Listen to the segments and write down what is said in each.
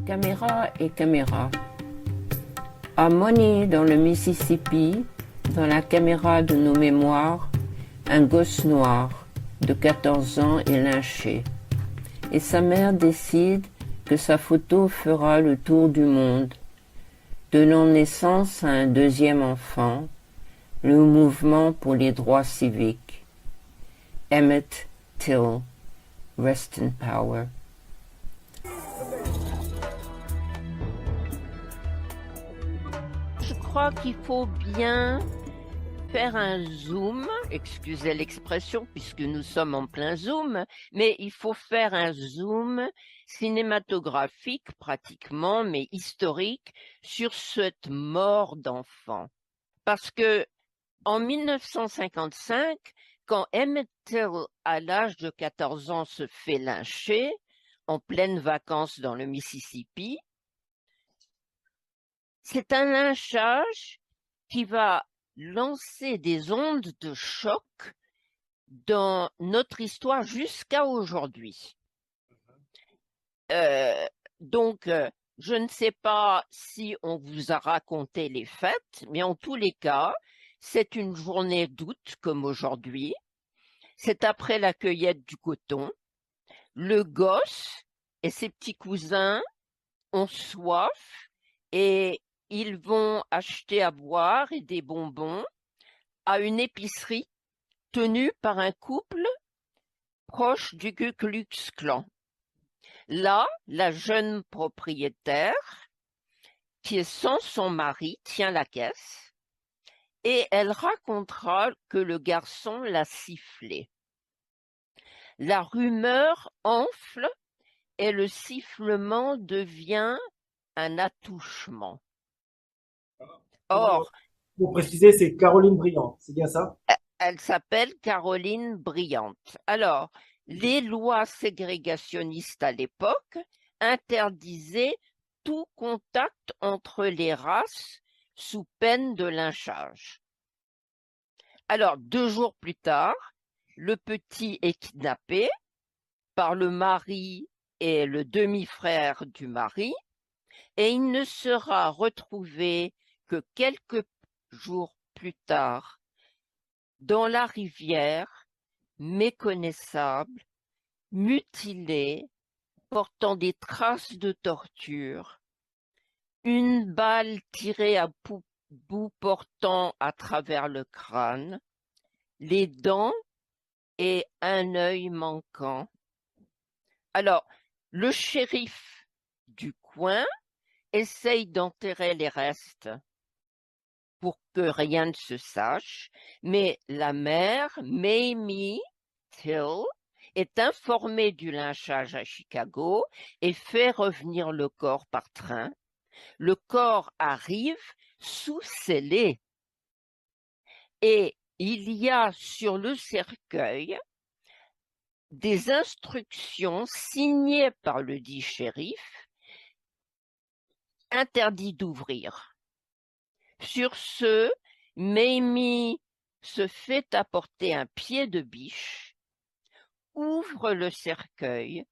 Caméra et caméra. À Money, dans le Mississippi, dans la caméra de nos mémoires, un gosse noir de 14 ans est lynché. Et sa mère décide que sa photo fera le tour du monde, donnant naissance à un deuxième enfant, le mouvement pour les droits civiques. Emmett Till, rest in power. Je crois qu'il faut bien faire un zoom, excusez l'expression puisque nous sommes en plein zoom, mais il faut faire un zoom cinématographique pratiquement, mais historique, sur cette mort d'enfant. Parce que en 1955, quand Emmett Till, à l'âge de 14 ans, se fait lyncher, en pleines vacances dans le Mississippi, c'est un lynchage qui va lancer des ondes de choc dans notre histoire jusqu'à aujourd'hui. Donc, je ne sais pas si on vous a raconté les faits, mais en tous les cas, c'est une journée d'août comme aujourd'hui. C'est après la cueillette du coton. Le gosse et ses petits cousins ont soif et ils vont acheter à boire et des bonbons à une épicerie tenue par un couple proche du Ku Klux Klan. Là, la jeune propriétaire, qui est sans son mari, tient la caisse et elle racontera que le garçon l'a sifflé. La rumeur enfle et le sifflement devient un attouchement. Or, pour préciser, c'est Caroline Briand, c'est bien ça? elle s'appelle Caroline Briand. Alors, les lois ségrégationnistes à l'époque interdisaient tout contact entre les races sous peine de lynchage. Alors, 2 jours plus tard, le petit est kidnappé par le mari et le demi-frère du mari, et il ne sera retrouvé que quelques jours plus tard dans la rivière, méconnaissable, mutilé, portant des traces de torture, une balle tirée à bout portant à travers le crâne, les dents et un œil manquant. Alors, le shérif du coin essaye d'enterrer les restes pour que rien ne se sache, mais la mère, Mamie Till, est informée du lynchage à Chicago et fait revenir le corps par train. Le corps arrive sous scellé et il y a sur le cercueil des instructions signées par le dit shérif, interdit d'ouvrir. Sur ce, Mamie se fait apporter un pied de biche, ouvre le cercueil,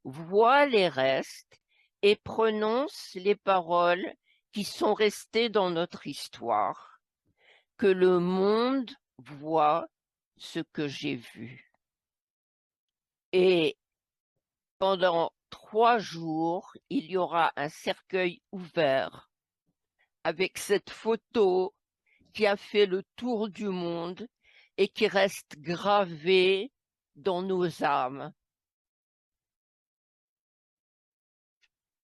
voit les restes et prononce les paroles qui sont restées dans notre histoire. Que le monde voit ce que j'ai vu. Et pendant 3 jours, il y aura un cercueil ouvert avec cette photo qui a fait le tour du monde et qui reste gravée dans nos âmes.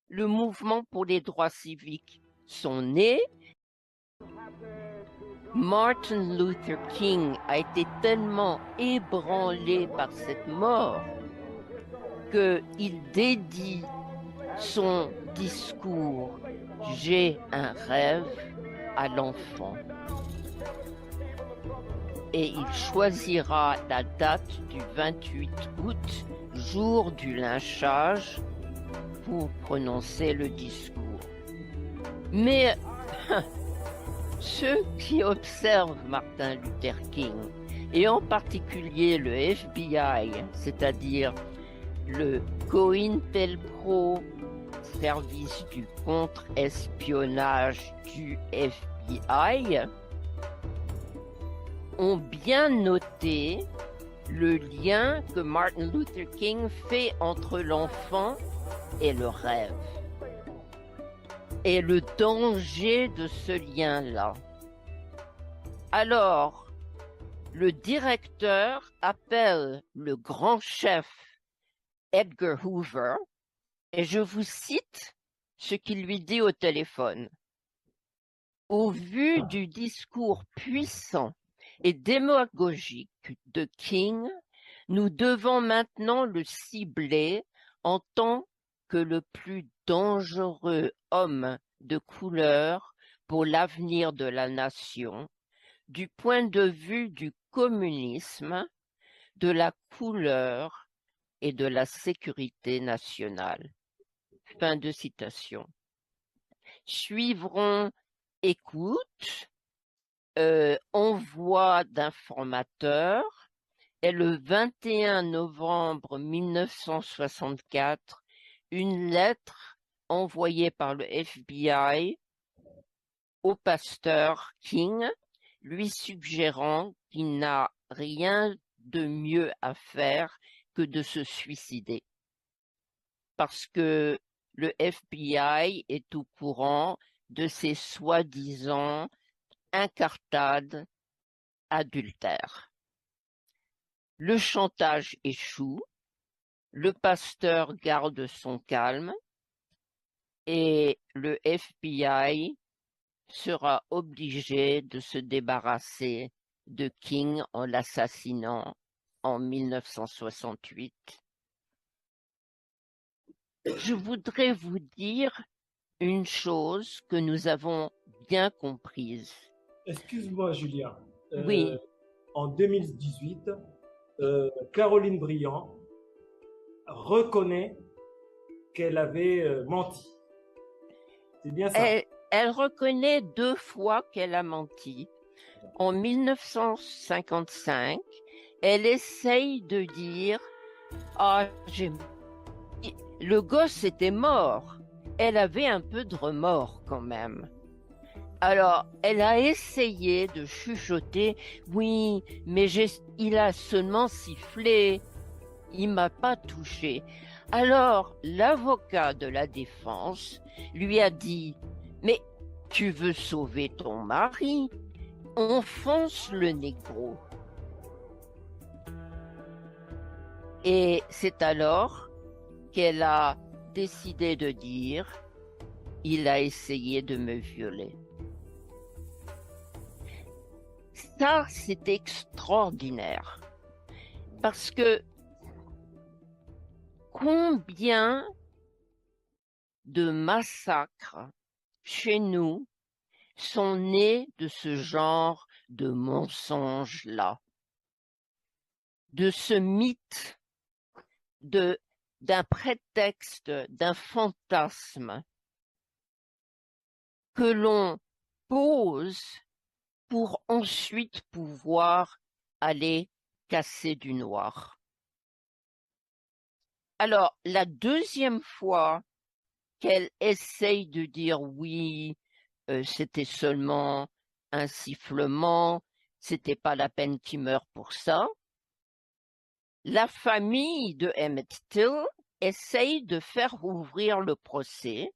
Le mouvement pour les droits civiques sont nés. Martin Luther King a été tellement ébranlé par cette mort qu'il dédie son discours « J'ai un rêve » à l'enfant. Et il choisira la date du 28 août, jour du lynchage, pour prononcer le discours. Mais ceux qui observent Martin Luther King, et en particulier le FBI, c'est-à-dire le COINTELPRO services du contre-espionnage du FBI ont bien noté le lien que Martin Luther King fait entre l'enfant et le rêve, et le danger de ce lien-là. Alors, le directeur appelle le grand chef Edgar Hoover, et je vous cite ce qu'il lui dit au téléphone. Au vu du discours puissant et démagogique de King, nous devons maintenant le cibler en tant que le plus dangereux homme de couleur pour l'avenir de la nation, du point de vue du communisme, de la couleur et de la sécurité nationale. Fin de citation. Suivront écoute, envoi d'informateurs, et le 21 novembre 1964, une lettre envoyée par le FBI au pasteur King, lui suggérant qu'il n'a rien de mieux à faire que de se suicider. Parce que le FBI est au courant de ces soi-disant incartades adultères. Le chantage échoue, le pasteur garde son calme et le FBI sera obligé de se débarrasser de King en l'assassinant en 1968. Je voudrais vous dire une chose que nous avons bien comprise. Excuse-moi, Julien. Oui. En 2018, Caroline Briand reconnaît qu'elle avait menti. C'est bien ça. Elle reconnaît 2 fois qu'elle a menti. En 1955, elle essaye de dire « Ah, le gosse était mort ». Elle avait un peu de remords quand même. Alors, elle a essayé de chuchoter « Oui, mais il a seulement sifflé, il m'a pas touché ». Alors, l'avocat de la défense lui a dit « Mais tu veux sauver ton mari, enfonce le négro ». Et c'est alors qu'elle a décidé de dire « Il a essayé de me violer ». Ça, c'est extraordinaire. Parce que combien de massacres chez nous sont nés de ce genre de mensonges-là, de ce mythe, d'un prétexte, d'un fantasme que l'on pose pour ensuite pouvoir aller casser du noir. Alors, la deuxième fois qu'elle essaye de dire oui, c'était seulement un sifflement, c'était pas la peine qu'il meure pour ça, la famille de Emmett Till essaye de faire rouvrir le procès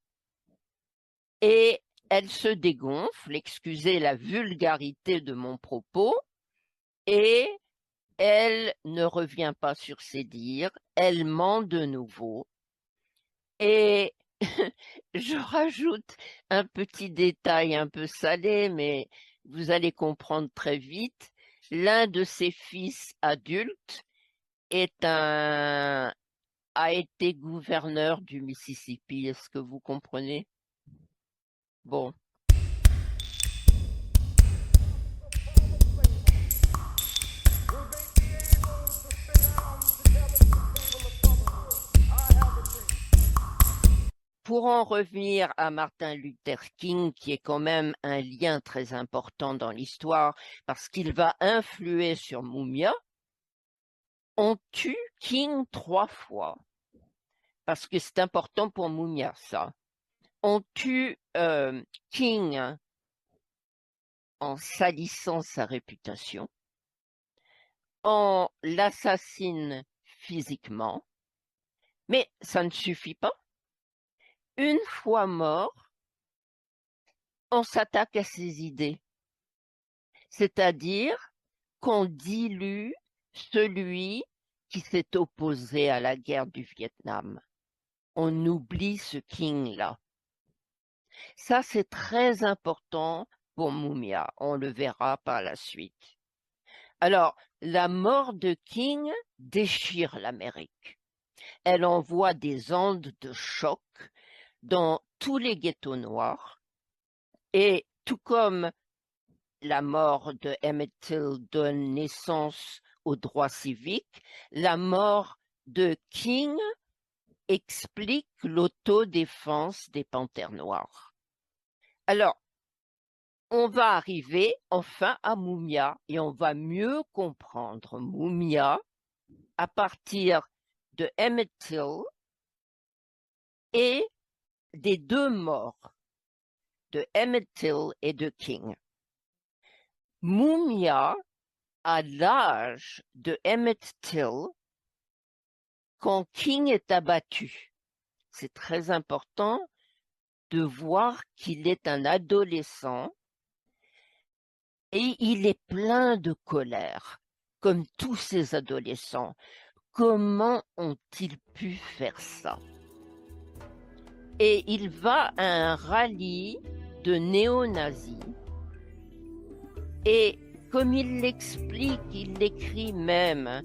et elle se dégonfle, excusez la vulgarité de mon propos, et elle ne revient pas sur ses dires, elle ment de nouveau. Et je rajoute un petit détail un peu salé, mais vous allez comprendre très vite. L'un de ses fils adultes a été gouverneur du Mississippi. Est-ce que vous comprenez? Bon. Pour en revenir à Martin Luther King, qui est quand même un lien très important dans l'histoire, parce qu'il va influer sur Mumia, on tue King 3 fois. parce que c'est important pour Mumia, ça. On tue King en salissant sa réputation, on l'assassine physiquement, mais ça ne suffit pas. Une fois mort, on s'attaque à ses idées, c'est-à-dire qu'on dilue celui qui s'est opposé à la guerre du Vietnam. On oublie ce King-là. Ça, c'est très important pour Mumia. On le verra par la suite. Alors, la mort de King déchire l'Amérique. Elle envoie des ondes de choc dans tous les ghettos noirs. Et tout comme la mort de Emmett Till donne naissance aux droits civiques, la mort de King explique l'autodéfense des panthères noires. Alors, on va arriver enfin à Mumia et on va mieux comprendre Mumia à partir de Emmett Till et des deux morts de Emmett Till et de King. Mumia a l'âge de Emmett Till quand King est abattu. C'est très important de voir qu'il est un adolescent et il est plein de colère, comme tous ces adolescents. Comment ont-ils pu faire ça? Et il va à un rallye de néo-nazis et comme il l'explique, il l'écrit même,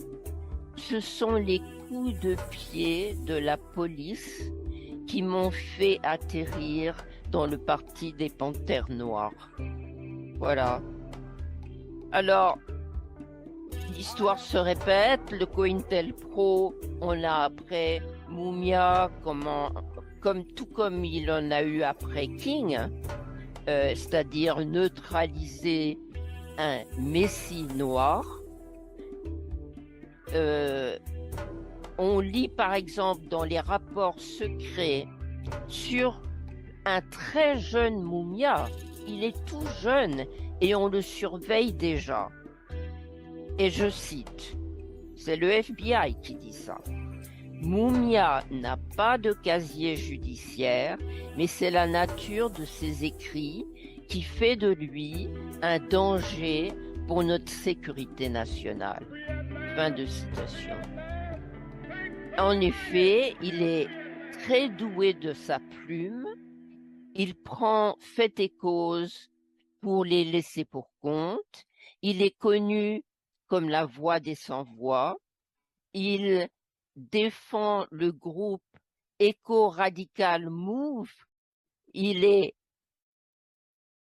ce sont les coups de pied de la police qui m'ont fait atterrir dans le parti des Panthères Noires. Voilà. Alors, l'histoire se répète, le COINTELPRO, on a après Mumia, tout comme il en a eu après King, c'est-à-dire neutraliser un messie noir. On lit par exemple dans les rapports secrets sur un très jeune Mumia. Il est tout jeune et on le surveille déjà. Et je cite, c'est le FBI qui dit ça. Mumia n'a pas de casier judiciaire, mais c'est la nature de ses écrits qui fait de lui un danger pour notre sécurité nationale. Fin de citation. En effet, il est très doué de sa plume, il prend fait et cause pour les laisser pour compte, il est connu comme la voix des sans-voix, il défend le groupe éco-radical Move, il est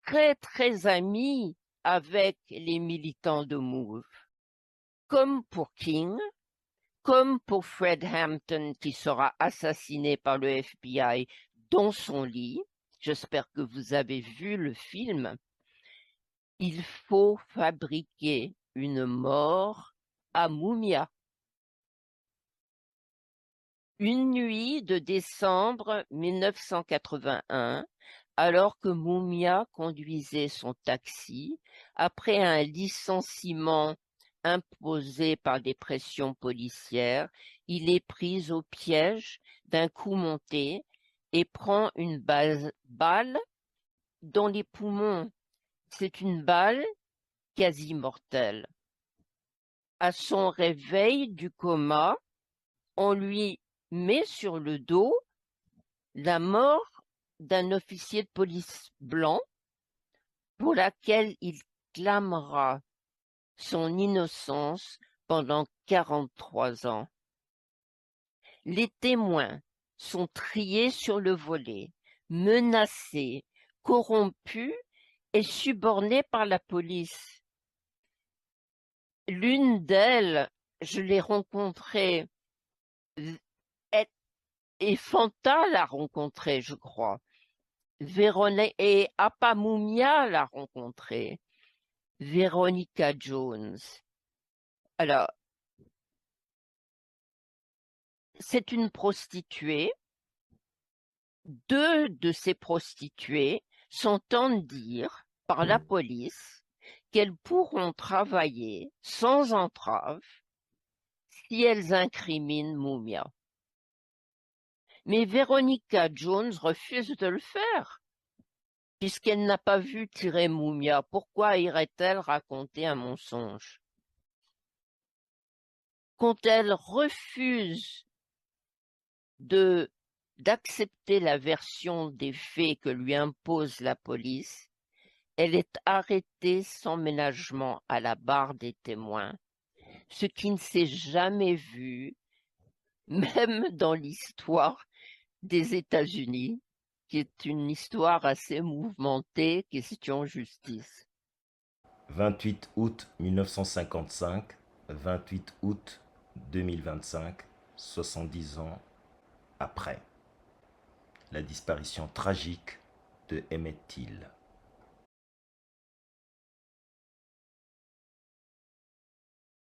très très ami avec les militants de Move, comme pour King, comme pour Fred Hampton qui sera assassiné par le FBI dans son lit. J'espère que vous avez vu le film. Il faut fabriquer une mort à Mumia. Une nuit de décembre 1981, alors que Mumia conduisait son taxi, après un licenciement imposé par des pressions policières, il est pris au piège d'un coup monté et prend une balle dans les poumons. C'est une balle quasi mortelle. À son réveil du coma, on lui met sur le dos la mort d'un officier de police blanc pour laquelle il clamera son innocence pendant 43 ans. Les témoins sont triés sur le volet, menacés, corrompus et subornés par la police. L'une d'elles, je l'ai rencontrée, et Fanta l'a rencontrée, je crois. Véronique et Apamumia l'a rencontrée. Veronica Jones. Alors, c'est une prostituée. 2 de ces prostituées s'entendent dire par la police qu'elles pourront travailler sans entrave si elles incriminent Mumia. Mais Veronica Jones refuse de le faire, puisqu'elle n'a pas vu tirer Mumia. Pourquoi irait-elle raconter un mensonge? Quand elle refuse d'accepter la version des faits que lui impose la police, elle est arrêtée sans ménagement à la barre des témoins, ce qui ne s'est jamais vu, même dans l'histoire des États-Unis, qui est une histoire assez mouvementée, question justice. 28 août 1955, 28 août 2025, 70 ans après. La disparition tragique de Emmett Till.